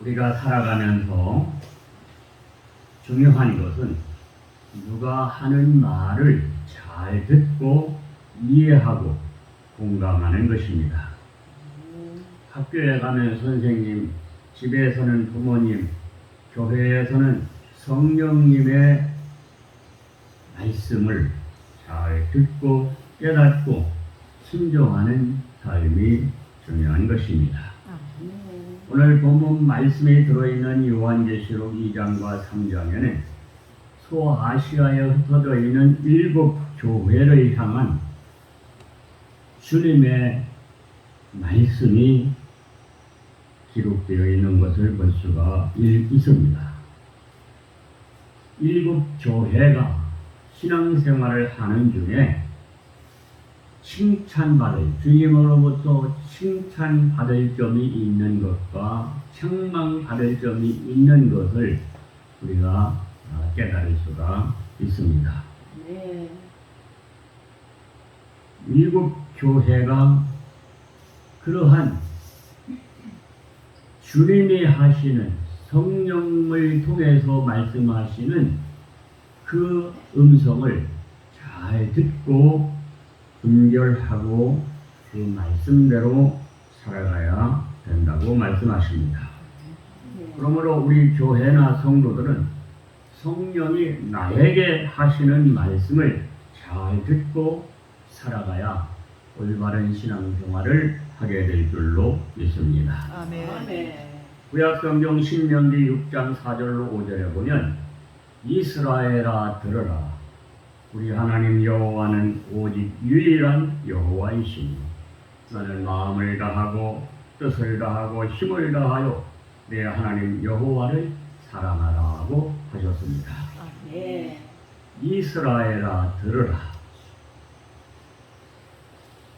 우리가 살아가면서 중요한 것은 누가 하는 말을 잘 듣고 이해하고 공감하는 것입니다. 학교에 가면 선생님, 집에서는 부모님, 교회에서는 성령님의 말씀을 잘 듣고 깨닫고 순종하는 삶이 중요한 것입니다. 오늘 본문 말씀에 들어있는 요한계시록 2장과 3장에는 소아시아에 흩어져 있는 7 교회를 향한 주님의 말씀이 기록되어 있는 것을 볼 수가 있습니다. 7 교회가 신앙생활을 하는 중에 칭찬받을, 주님으로부터 칭찬받을 점이 있는 것과 책망받을 점이 있는 것을 우리가 깨달을 수가 있습니다. 네. 7 교회가 그러한 주님이 하시는 성령을 통해서 말씀하시는 그 음성을 잘 듣고 분별하고 그 말씀대로 살아가야 된다고 말씀하십니다. 그러므로 우리 교회나 성도들은 성령이 나에게 하시는 말씀을 잘 듣고 살아가야 올바른 신앙생활을 하게 될 줄로 믿습니다. 아멘. 구약성경 신명기 6장 4절로 5절에 보면 이스라엘아 들으라, 우리 하나님 여호와는 오직 유일한 여호와이시니 너는 마음을 다하고 뜻을 다하고 힘을 다하여 내 하나님 여호와를 사랑하라고 하셨습니다. 아멘. 이스라엘아 들으라.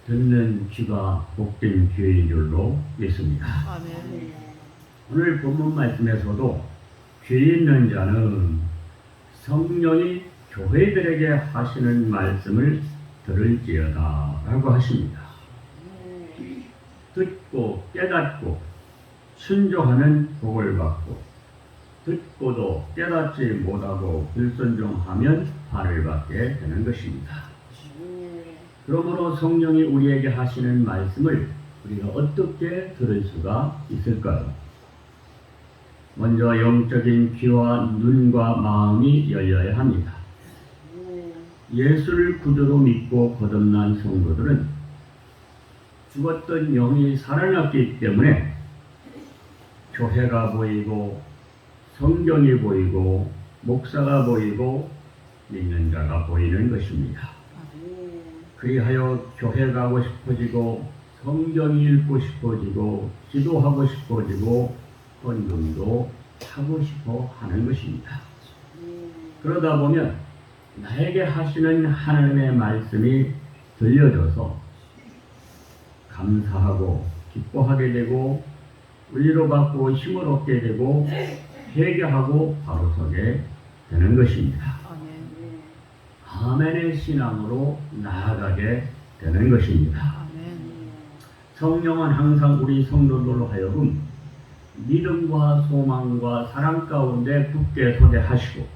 듣는 귀가 복된 귀인 줄로 믿습니다. 아멘. 오늘 본문 말씀에서도 귀 있는 자는 성령이 교회들에게 하시는 말씀을 들을지어다 라고 하십니다. 듣고 깨닫고 순종하는 복을 받고 듣고도 깨닫지 못하고 불순종하면 벌을 받게 되는 것입니다. 그러므로 성령이 우리에게 하시는 말씀을 우리가 어떻게 들을 수가 있을까요? 먼저 영적인 귀와 눈과 마음이 열려야 합니다. 예수를 구주로 믿고 거듭난 성도들은 죽었던 영이 살아났기 때문에 교회가 보이고 성경이 보이고 목사가 보이고 믿는 자가 보이는 것입니다. 그리하여 교회 가고 싶어지고 성경 읽고 싶어지고 기도하고 싶어지고 헌금도 하고 싶어 하는 것입니다. 그러다 보면 나에게 하시는 하나님의 말씀이 들려져서 감사하고 기뻐하게 되고 위로받고 힘을 얻게 되고 회개하고 바로 서게 되는 것입니다. 아멘의 신앙으로 나아가게 되는 것입니다. 성령은 항상 우리 성도들로 하여금 믿음과 소망과 사랑 가운데 굳게 서게 하시고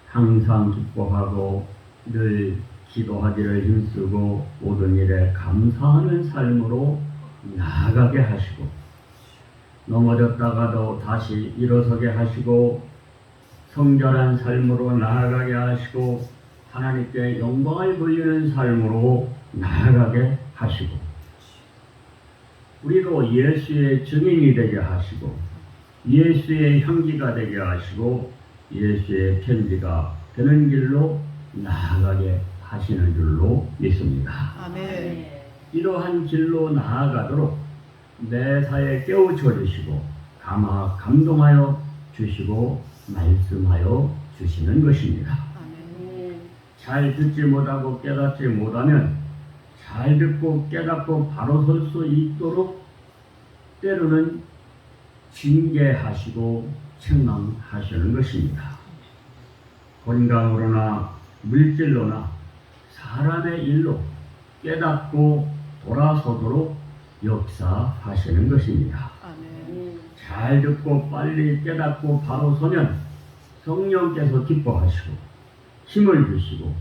항상 기뻐하고 늘 기도하기를 힘쓰고 모든 일에 감사하는 삶으로 나아가게 하시고 넘어졌다가도 다시 일어서게 하시고 성결한 삶으로 나아가게 하시고 하나님께 영광을 돌리는 삶으로 나아가게 하시고 우리도 예수의 증인이 되게 하시고 예수의 향기가 되게 하시고 예수의 편지가 되는 길로 나아가게 하시는 줄로 믿습니다. 아멘. 이러한 길로 나아가도록 매사에 깨우쳐 주시고 감동하여 주시고 말씀하여 주시는 것입니다. 잘 듣지 못하고 깨닫지 못하면 잘 듣고 깨닫고 바로 설 수 있도록 때로는 징계하시고 책망하시는 것입니다. 건강으로나 물질로나 사람의 일로 깨닫고 돌아서도록 역사하시는 것입니다. 아멘. 잘 듣고 빨리 깨닫고 바로 서면 성령께서 기뻐하시고 힘을 주시고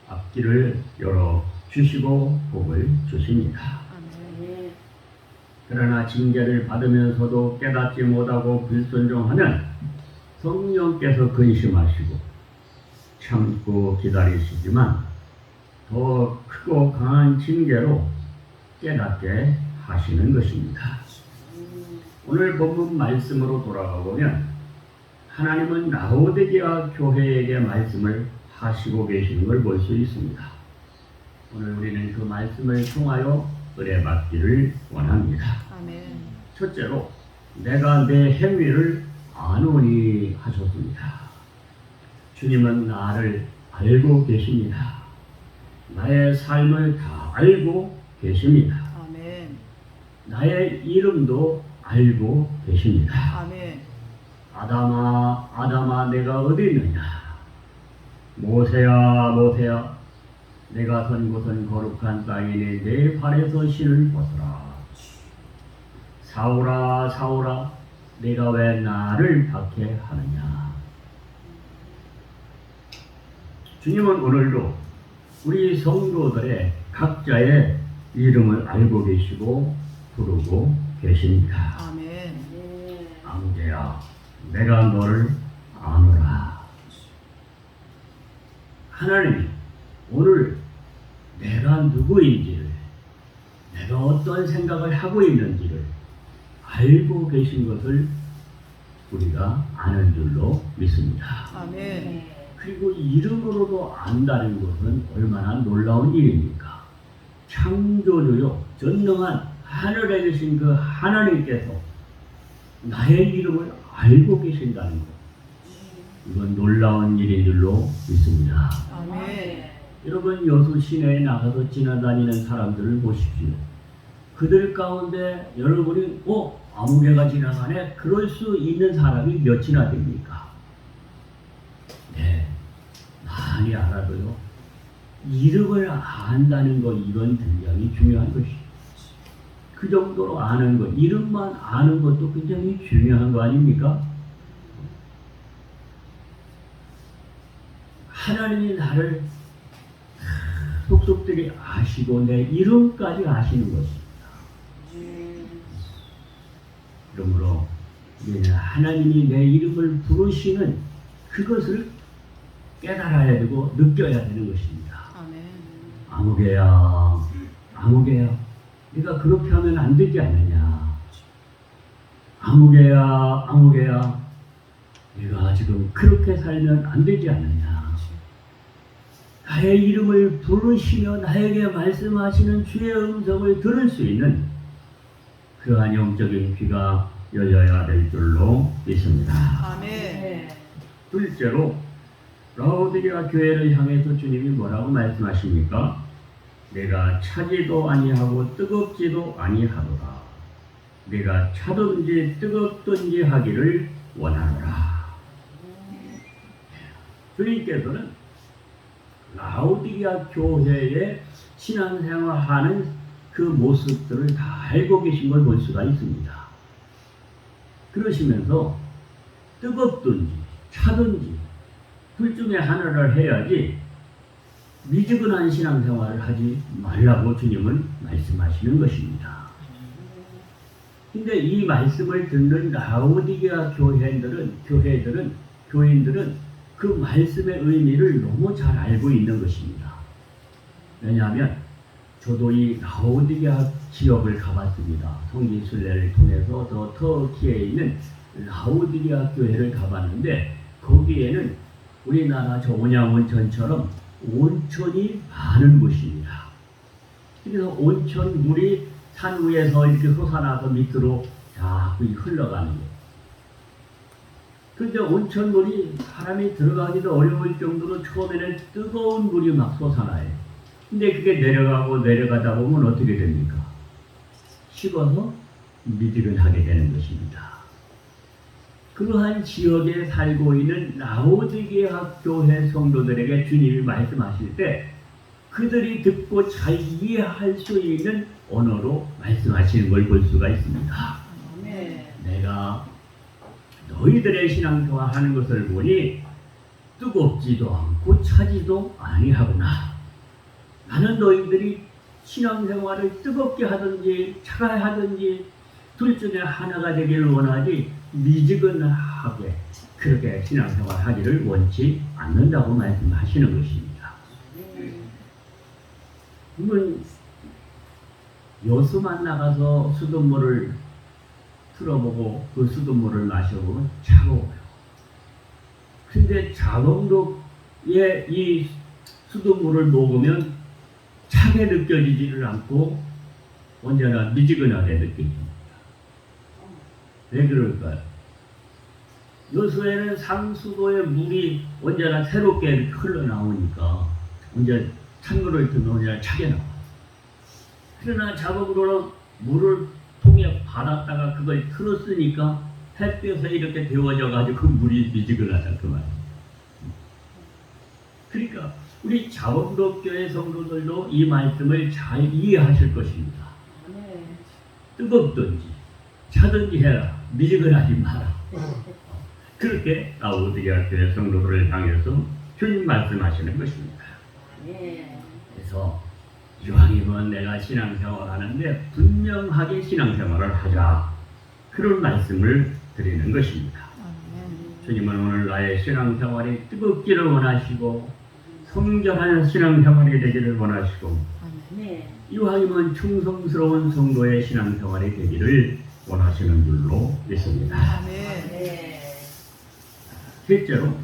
앞길을 열어 주시고 복을 주십니다. 네. 그러나 징계를 받으면서도 깨닫지 못하고 불순종하면 성령께서 근심하시고 참고 기다리시지만 더 크고 강한 징계로 깨닫게 하시는 것입니다. 오늘 본문 말씀으로 돌아가 보면 하나님은 라오디게아 교회에게 말씀을 하시고 계시는 걸 볼 수 있습니다. 오늘 우리는 그 말씀을 통하여 은혜 받기를 원합니다. 아멘. 첫째로 내가 내 행위를 아노니 하셨습니다. 주님은 나를 알고 계십니다. 나의 삶을 다 알고 계십니다. 아멘. 나의 이름도 알고 계십니다. 아멘. 아담아, 아담아, 내가 어디 있느냐? 모세야, 모세야, 내가 선 곳은 거룩한 땅이니 내 발에서 신을 벗어라. 사울아, 사울아, 내가 왜 나를 박해하느냐? 주님은 오늘도 우리 성도들의 각자의 이름을 알고 계시고 부르고 계십니다. 아멘. 네. 아무개야, 내가 너를 아노라. 하나님이 오늘 내가 누구인지를, 내가 어떤 생각을 하고 있는지를 알고 계신 것을 우리가 아는 줄로 믿습니다. 아멘. 네. 그리고 이름으로도 안다는 것은 얼마나 놀라운 일입니까? 창조주요 전능한 하늘에 계신 그 하나님께서 나의 이름을 알고 계신다는 것, 이건 놀라운 일인 줄로 믿습니다. 아멘. 여러분, 여수 시내에 나가서 지나다니는 사람들을 보십시오. 그들 가운데 여러분이 아무개가 지나가네, 그럴 수 있는 사람이 몇이나 됩니까? 네, 많이 알아도요, 이름을 안다는 것, 이건 굉장히 중요한 것이죠. 그 정도로 아는 것, 이름만 아는 것도 굉장히 중요한 거 아닙니까? 하나님이 나를 속속들이 아시고 내 이름까지 아시는 것입니다. 그러므로 우리는 하나님이 내 이름을 부르시는 그것을 깨달아야 되고 느껴야 되는 것입니다. 아멘. 아무개야, 아무개야, 네가 그렇게 하면 안 되지 않느냐? 아무개야, 아무개야, 네가 지금 그렇게 살면 안 되지 않느냐? 나의 이름을 부르시며 나에게 말씀하시는 주의 음성을 들을 수 있는 그러한 영적인 귀가 열려야 될 줄로 믿습니다. 아멘. 네. 둘째로 라오디게아 교회를 향해서 주님이 뭐라고 말씀하십니까? 내가 차지도 아니하고 뜨겁지도 아니하노라. 내가 차든지 뜨겁든지 하기를 원하노라. 주님께서는 라오디게아 교회의 신앙생활하는 그 모습들을 다 알고 계신 걸 볼 수가 있습니다. 그러시면서 뜨겁든지 차든지 둘 중에 하나를 해야지 미지근한 신앙생활을 하지 말라고 주님은 말씀하시는 것입니다. 근데 이 말씀을 듣는 라오디게아 교인들은 그 말씀의 의미를 너무 잘 알고 있는 것입니다. 왜냐하면 저도 이 라오디게아 지역을 가봤습니다. 성지순례를 통해서 저 터키에 있는 라오디게아 교회를 가봤는데 거기에는 우리나라 저 온양온천처럼 온천이 많은 곳입니다. 그래서 온천 물이 산 위에서 이렇게 솟아나서 밑으로 자꾸 흘러가는 거예요. 그런데 온천물이 사람이 들어가기도 어려울 정도로 처음에는 뜨거운 물이 막 솟아나요. 근데 그게 내려가다 보면 어떻게 됩니까? 식어서 미지근하게 되는 것입니다. 그러한 지역에 살고 있는 라오디게아 교회 성도들에게 주님이 말씀하실 때 그들이 듣고 잘 이해할 수 있는 언어로 말씀하시는 걸 볼 수가 있습니다. 네. 내가 너희들의 신앙생활하는 것을 보니 뜨겁지도 않고 차지도 아니하구나. 나는 너희들이 신앙생활을 뜨겁게 하든지 차가게 하든지 둘 중에 하나가 되기를 원하지 미지근하게 그렇게 신앙생활 하기를 원치 않는다고 말씀하시는 것입니다. 그러면 여수만 나가서 수돗물을 틀어보고 그 수돗물을 마셔보면 차가워요. 근데 자봉록의 이 수돗물을 먹으면 차게 느껴지지를 않고 언제나 미지근하게 느껴집니다. 왜 그럴까요? 여수에는 상수도의 물이 언제나 새롭게 흘러나오니까 언제 찬물을 틀면 언제나 차게 나와요. 그러나 자봉록은 물을 통에 받았다가 그걸 틀었으니까 햇볕에 이렇게 데워져 가지고 그 물이 미지근하다 그 말이에요. 그러니까 우리 자원독교회 성도들도 이 말씀을 잘 이해하실 것입니다. 뜨겁든지 차든지 해라. 미지근하지 마라. 그렇게 라오디게아 교회 성도들을 향해서 주님 말씀하시는 것입니다. 그래서 이왕이면 내가 신앙생활 하는데 분명하게 신앙생활을 하자. 그런 말씀을 드리는 것입니다. 주님은 오늘 나의 신앙생활이 뜨겁기를 원하시고 성결한 신앙생활이 되기를 원하시고 이왕이면 충성스러운 성도의 신앙생활이 되기를 원하시는 줄로 믿습니다. 실제로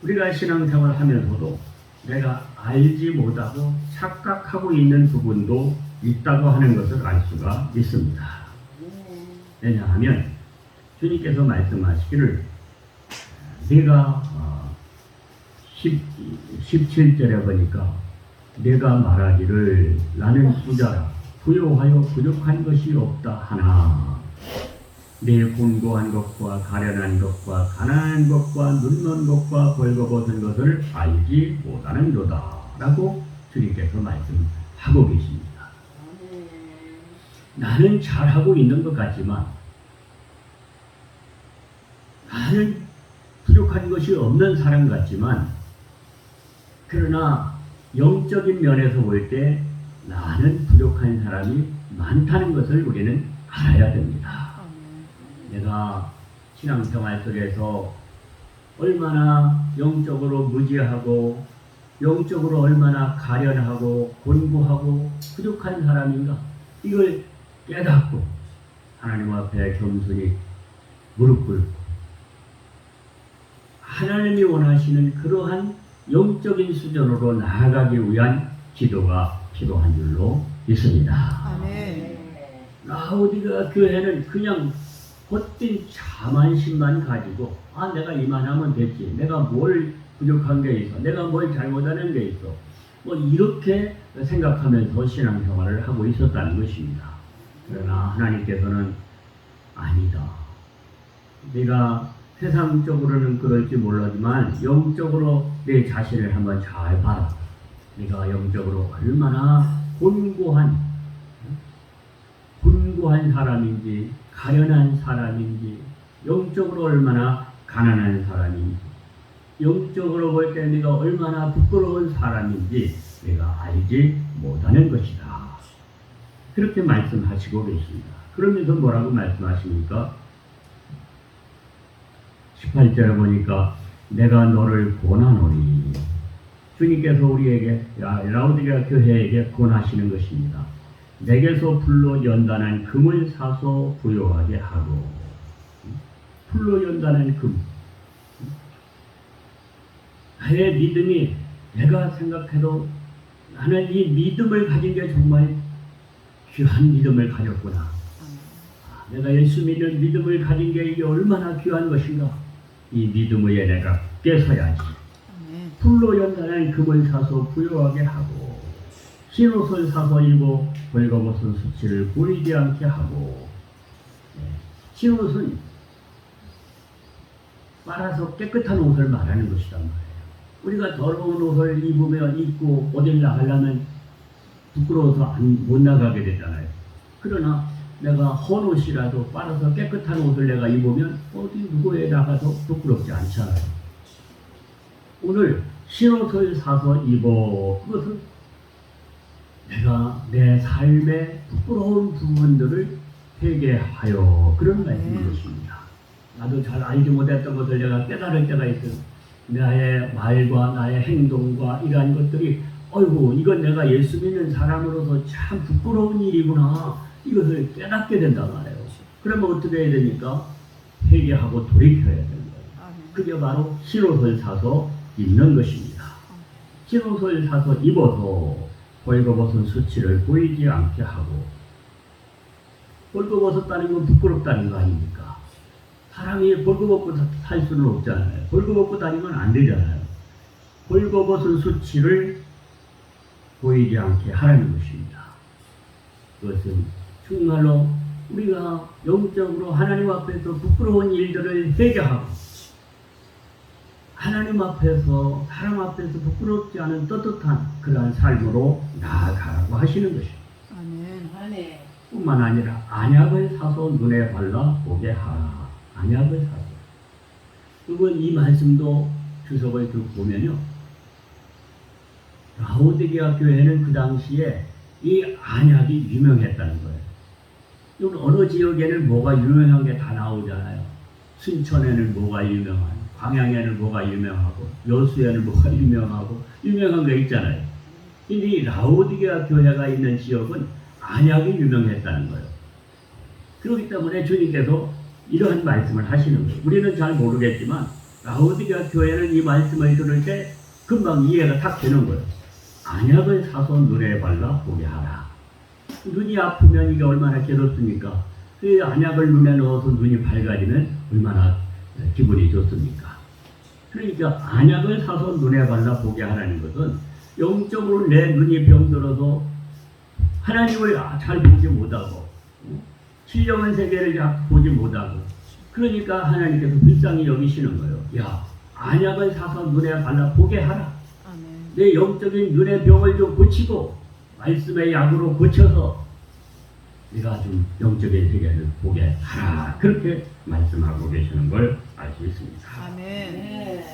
우리가 신앙생활 하면서도 내가 알지 못하고 착각하고 있는 부분도 있다고 하는 것을 알 수가 있습니다. 왜냐하면 주님께서 말씀하시기를 내가 17절에 보니까 내가 말하기를 나는 부자라 부요하여 부족한 것이 없다 하나 내 곤고한 것과 가련한 것과 가난한 것과 눈먼 것과 벌거벗은 것을 알지 못하는도다 라고 주님께서 말씀하고 계십니다. 나는 잘하고 있는 것 같지만 나는 부족한 것이 없는 사람 같지만 그러나 영적인 면에서 볼 때 나는 부족한 사람이 많다는 것을 우리는 알아야 됩니다. 내가 신앙생활 속에서 얼마나 영적으로 무지하고 영적으로 얼마나 가련하고 곤고하고 부족한 사람인가 이걸 깨닫고 하나님 앞에 겸손히 무릎 꿇고 하나님이 원하시는 그러한 영적인 수준으로 나아가기 위한 기도가 필요한 줄로 믿습니다. 라오디게아 교회는 그냥 헛된 자만심만 가지고 내가 이만하면 됐지, 내가 뭘 부족한 게 있어, 내가 뭘 잘못하는 게 있어, 뭐 이렇게 생각하면서 신앙생활을 하고 있었다는 것입니다. 그러나 하나님께서는 아니다. 네가 세상적으로는 그럴지 몰라지만 영적으로 내 자신을 한번 잘 봐라. 네가 영적으로 얼마나 곤고한 사람인지 가련한 사람인지 영적으로 얼마나 가난한 사람인지 영적으로 볼 때 네가 얼마나 부끄러운 사람인지 내가 알지 못하는 것이다. 그렇게 말씀하시고 계십니다. 그러면서 뭐라고 말씀하십니까? 18절에 보니까 내가 너를 권하노니 주님께서 우리에게 라오디게아 교회에게 권하시는 것입니다. 내게서 풀로 연단한 금을 사서 부요하게 하고 풀로 연단한 금 나의 믿음이 내가 생각해도 나는 이 믿음을 가진 게 정말 귀한 믿음을 가졌구나. 내가 예수 믿는 믿음을 가진 게 이게 얼마나 귀한 것인가. 이 믿음 위에 내가 깨서야지. 풀로 연단한 금을 사서 부요하게 하고 흰 옷을 사서 입고 벌거벗은 수치를 보이지 않게 하고 흰 옷은 빨아서 깨끗한 옷을 말하는 것이란 말이에요. 우리가 더러운 옷을 입고 어딜 나가려면 부끄러워서 못 나가게 되잖아요. 그러나 내가 헌 옷이라도 빨아서 깨끗한 옷을 내가 입으면 어디 누구에 나가서 부끄럽지 않잖아요. 오늘 흰옷을 사서 입어. 그것은 내가 내 삶의 부끄러운 부분들을 회개하여 그런 말씀인 것입니다. 나도 잘 알지 못했던 것을 내가 깨달을 때가 있어요. 나의 말과 나의 행동과 이러한 것들이 어이구 이건 내가 예수 믿는 사람으로서 참 부끄러운 일이구나 이것을 깨닫게 된단 말이에요. 그러면 어떻게 해야 되니까? 회개하고 돌이켜야 되는 거예요. 그게 바로 흰옷을 사서 입는 것입니다. 흰옷을 사서 입어서 벌거벗은 수치를 보이지 않게 하고, 벌거벗었다는 건 부끄럽다는 거 아닙니까? 사람이 벌거벗고 살 수는 없잖아요. 벌거벗고 다니면 안 되잖아요. 벌거벗은 수치를 보이지 않게 하라는 것입니다. 그것은 정말로 우리가 영적으로 하나님 앞에서 부끄러운 일들을 회개하고 하나님 앞에서 사람 앞에서 부끄럽지 않은 떳떳한 그러한 삶으로 나아가라고 하시는 것입니다. 아멘. 아멘. 뿐만 아니라 안약을 사서 눈에 발라 보게 하라. 안약을 사서. 그건 이 말씀도 주석을 쭉 보면요. 라오디게아 교회는 그 당시에 이 안약이 유명했다는 거예요. 이건 어느 지역에는 뭐가 유명한 게 다 나오잖아요. 순천에는 뭐가 유명한, 광양에는 뭐가 유명하고, 여수에는 뭐가 유명하고, 유명한 게 있잖아요. 근데 이 라오디게아 교회가 있는 지역은 안약이 유명했다는 거예요. 그렇기 때문에 주님께서 이러한 말씀을 하시는 거예요. 우리는 잘 모르겠지만 라오디게아 교회는 이 말씀을 들을 때 금방 이해가 탁 되는 거예요. 안약을 사서 눈에 발라 보게 하라. 눈이 아프면 이게 얼마나 괴롭습니까? 그 안약을 눈에 넣어서 눈이 밝아지면 얼마나 기분이 좋습니까? 그러니까 안약을 사서 눈에 발라 보게 하라는 것은 영적으로 내 눈이 병들어서 하나님을 잘 보지 못하고 신령한 세계를 잘 보지 못하고 그러니까 하나님께서 불쌍히 여기시는 거예요. 야, 안약을 사서 눈에 발라 보게 하라. 아멘. 내 영적인 눈의 병을 좀 고치고 말씀의 약으로 고쳐서 네가 좀 영적인 세계를 보게 하라. 그렇게 말씀하고 계시는 걸 알 수 있습니다. 아멘. 네.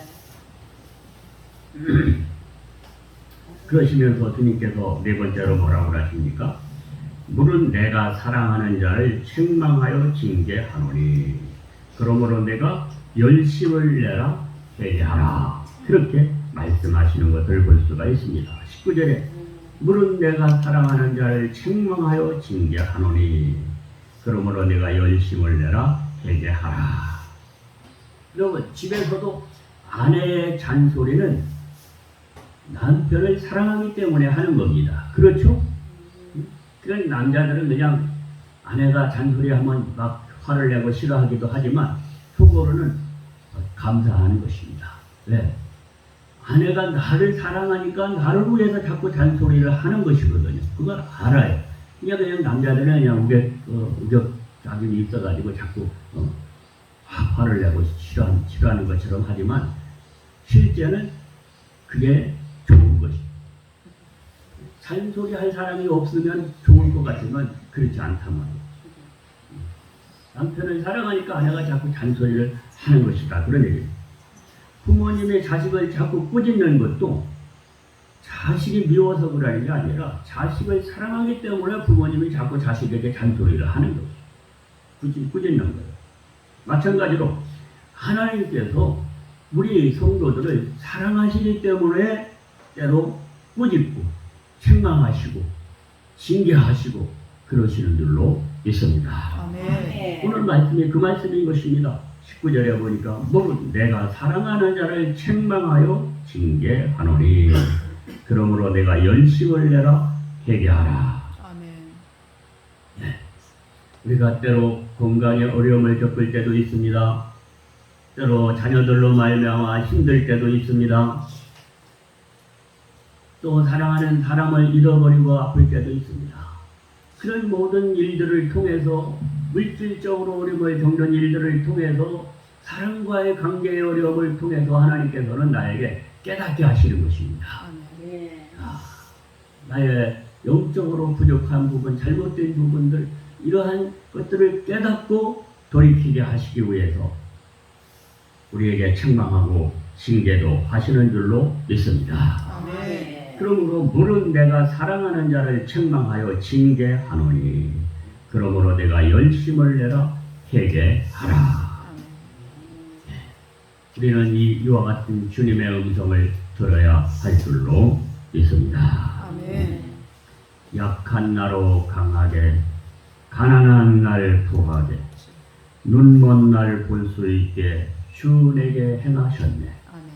그러시면서 주님께서 네 번째로 뭐라고 하십니까? 물은 내가 사랑하는 자를 책망하여 징계하노니 그러므로 내가 열심을 내라 회개하라. 그렇게 말씀하시는 것을 볼 수가 있습니다. 19절에 물은 내가 사랑하는 자를 책망하여 징계하노니 그러므로 내가 열심을 내라 회개하라. 여러분 집에서도 아내의 잔소리는 남편을 사랑하기 때문에 하는 겁니다. 그렇죠? 그런 남자들은 그냥 아내가 잔소리하면 막 화를 내고 싫어하기도 하지만 속으로는 감사하는 것입니다. 왜? 아내가 나를 사랑하니까 나를 위해서 자꾸 잔소리를 하는 것이거든요. 그걸 알아요. 그냥 남자들은 그냥 우격자격이 있어가지고 자꾸 화를 내고 싫어하는 것처럼 하지만 실제는 그게 좋은 것입니다. 잔소리 할 사람이 없으면 좋을 것 같지만 그렇지 않단 말이에요. 남편을 사랑하니까 아내가 자꾸 잔소리를 하는 것이다. 그런 얘기예요. 부모님의 자식을 자꾸 꾸짖는 것도 자식이 미워서 그러는 게 아니라 자식을 사랑하기 때문에 부모님이 자꾸 자식에게 잔소리를 하는 거예요. 꾸짖는 거예요. 마찬가지로 하나님께서 우리 성도들을 사랑하시기 때문에 때로 꾸짖고 책망하시고 징계하시고 그러시는 줄로 있습니다. 아멘. 오늘 말씀이 그 말씀인 것입니다. 19절에 보니까 내가 사랑하는 자를 책망하여 징계하노니 그러므로 내가 열심을 내라 회개하라. 아멘. 우리가 때로 건강에 어려움을 겪을 때도 있습니다. 때로 자녀들로 말미암아 힘들 때도 있습니다. 또 사랑하는 사람을 잃어버리고 아플 때도 있습니다. 그런 모든 일들을 통해서 물질적으로 어려움을 겪는 일들을 통해서 사랑과의 관계의 어려움을 통해서 하나님께서는 나에게 깨닫게 하시는 것입니다. 아멘. 네. 나의 영적으로 부족한 부분, 잘못된 부분들 이러한 것들을 깨닫고 돌이키게 하시기 위해서 우리에게 책망하고 징계도 하시는 줄로 믿습니다. 아멘. 그러므로 물은 내가 사랑하는 자를 책망하여 징계하노니 그러므로 내가 열심을 내라 회개하라. 아멘. 우리는 이와 같은 주님의 음성을 들어야 할 줄로 믿습니다. 아멘. 약한 나로 강하게, 가난한 날 부하게, 눈먼 날 볼 수 있게 주 내게 행하셨네. 아멘.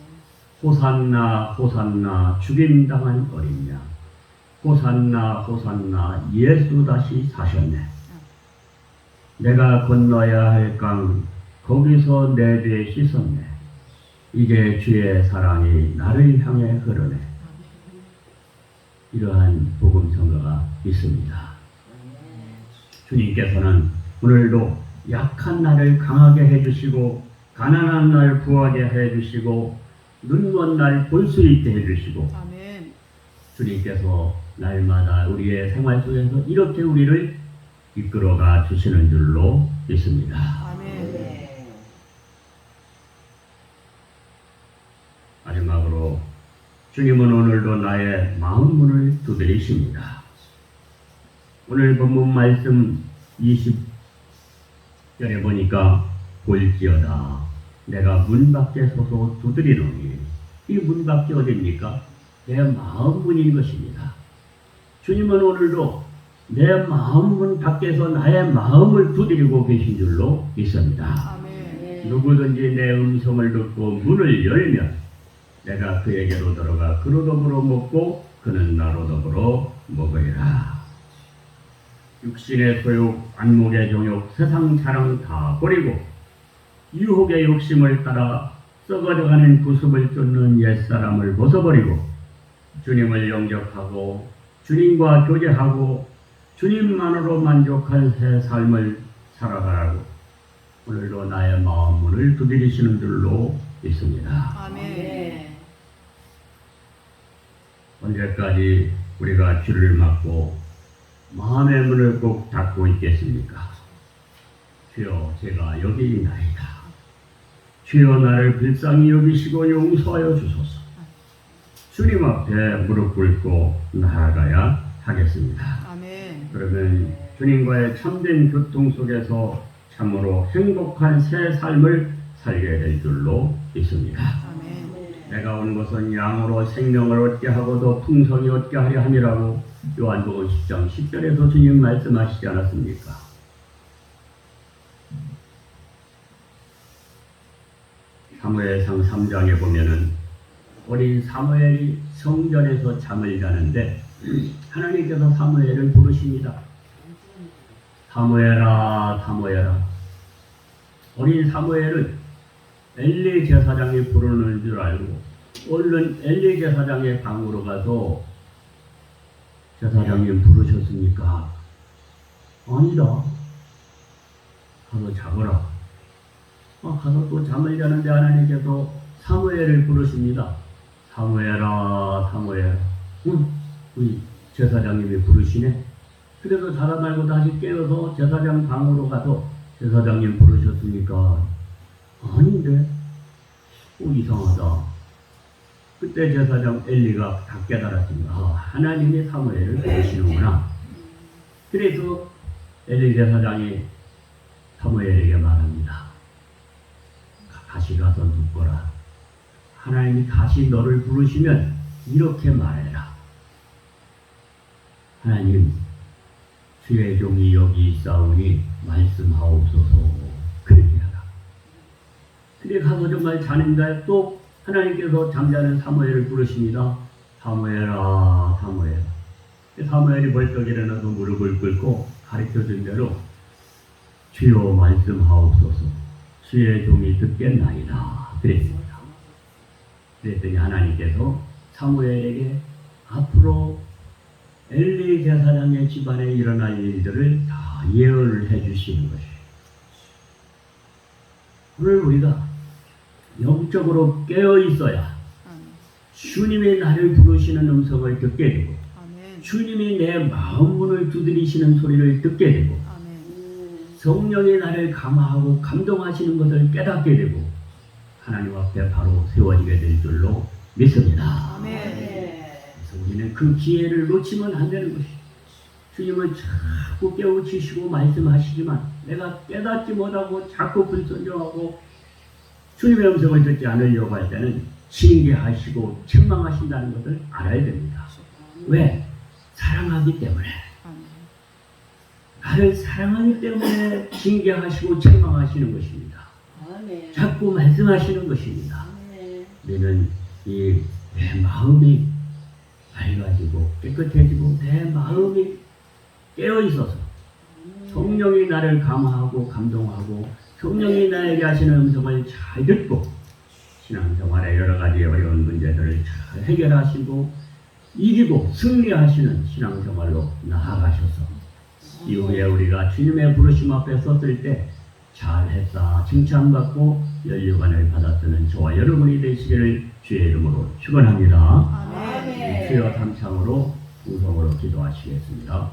호산나 호산나 죽임당한 어린 양, 호산나 호산나 예수 다시 사셨네. 내가 건너야 할 강 거기서 내 죄 씻었네. 이제 주의 사랑이 나를 향해 흐르네. 이러한 복음 선거가 있습니다. 주님께서는 오늘도 약한 나를 강하게 해주시고 가난한 날 부하게 해주시고 눈먼 날 볼 수 있게 해주시고 아멘. 주님께서 날마다 우리의 생활 속에서 이렇게 우리를 이끌어가 주시는 줄로 믿습니다. 아멘. 마지막으로 주님은 오늘도 나의 마음 문을 두드리십니다. 오늘 본문 말씀 20절에 보니까 볼지어다 내가 문 밖에 서서 두드리노니 이 문 밖이 어디입니까? 내 마음 문인 것입니다. 주님은 오늘도 내 마음 문 밖에서 나의 마음을 두드리고 계신 줄로 믿습니다. 아멘. 누구든지 내 음성을 듣고 문을 열면 내가 그에게로 들어가 그로 더불어 먹고 그는 나로 더불어 먹으리라. 육신의 소욕, 안목의 정욕, 세상 자랑 다 버리고 유혹의 욕심을 따라 썩어져가는 구습을 쫓는 옛사람을 벗어버리고 주님을 영접하고 주님과 교제하고 주님만으로 만족한 새 삶을 살아가라고 오늘도 나의 마음 문을 두드리시는 줄로 믿습니다. 아멘. 언제까지 우리가 귀를 막고 마음의 문을 꼭 닫고 있겠습니까? 주여 제가 여기 있나이다. 주여 나를 불쌍히 여기시고 용서하여 주소서. 주님 앞에 무릎 꿇고 나아가야 하겠습니다. 아멘. 그러면 주님과의 참된 교통 속에서 참으로 행복한 새 삶을 살게 될 줄로 믿습니다. 아멘. 내가 온 것은 양으로 생명을 얻게 하고 더 풍성히 얻게 하려 함이라고 요한복음 10장 10절에서 주님 말씀하시지 않았습니까? 사무엘상 3장에 보면은 어린 사무엘이 성전에서 잠을 자는데 하나님께서 사무엘을 부르십니다. 사무엘아 사무엘아. 어린 사무엘은 엘리 제사장이 부르는 줄 알고 얼른 엘리 제사장의 방으로 가서 제사장님 부르셨습니까? 아니다. 가서 자거라. 가서 또 잠을 자는데 하나님께서 사무엘을 부르십니다. 사무엘아 사무엘. 우리 제사장님이 부르시네. 그래서 자다 말고 다시 깨어서 제사장 방으로 가서 제사장님 부르셨습니까? 아닌데. 이상하다. 그때 제사장 엘리가 다 깨달았습니다. 하나님이 사무엘을 부르시는구나. 그래서 엘리 제사장이 사무엘에게 말합니다. 다시 가서 눕거라. 하나님이 다시 너를 부르시면 이렇게 말해라. 하나님, 주의 종이 여기 있사오니 말씀하옵소서. 그렇게 하라. 그래 가서 정말 자는데 또 하나님께서 잠자는 사무엘을 부르십니다. 사무엘아 사무엘. 사무엘이 벌떡 일어나서 무릎을 꿇고 가르쳐준 대로 주여 말씀하옵소서. 주의 종이 듣겠나이다. 그랬습니다. 그랬더니 하나님께서 사무엘에게 앞으로 엘리 제사장의 집안에 일어날 일들을 다 예언을 해주시는 것이에요. 오늘 우리가 영적으로 깨어 있어야 주님이 나를 부르시는 음성을 듣게 되고 아멘. 주님이 내 마음 문을 두드리시는 소리를 듣게 되고 아멘. 성령이 나를 감화하고 감동하시는 것을 깨닫게 되고 하나님 앞에 바로 세워지게 될 줄로 믿습니다. 아멘. 그래서 우리는 그 기회를 놓치면 안 되는 것입니다. 주님은 자꾸 깨우치시고 말씀하시지만 내가 깨닫지 못하고 자꾸 불순종하고 주님의 음성을 듣지 않으려고 할 때는 징계하시고 책망하신다는 것을 알아야 됩니다. 왜? 사랑하기 때문에. 나를 사랑하기 때문에 징계하시고 책망하시는 것입니다. 아멘. 자꾸 말씀하시는 것입니다. 아멘. 우리는 내 마음이 밝아지고 깨끗해지고 내 마음이 깨어있어서 성령이 나를 감화하고 감동하고 성령이 나에게 하시는 음성을 잘 듣고 신앙생활의 여러 가지 어려운 문제들을 잘 해결하시고 이기고 승리하시는 신앙생활로 나아가셔서 이후에 우리가 주님의 부르심 앞에 섰을 때 잘했다 칭찬받고 연료관을 받아쓰는 저와 여러분이 되시기를 주의 이름으로 축원합니다. 아멘. 주여 담창으로 우성으로 기도하시겠습니다.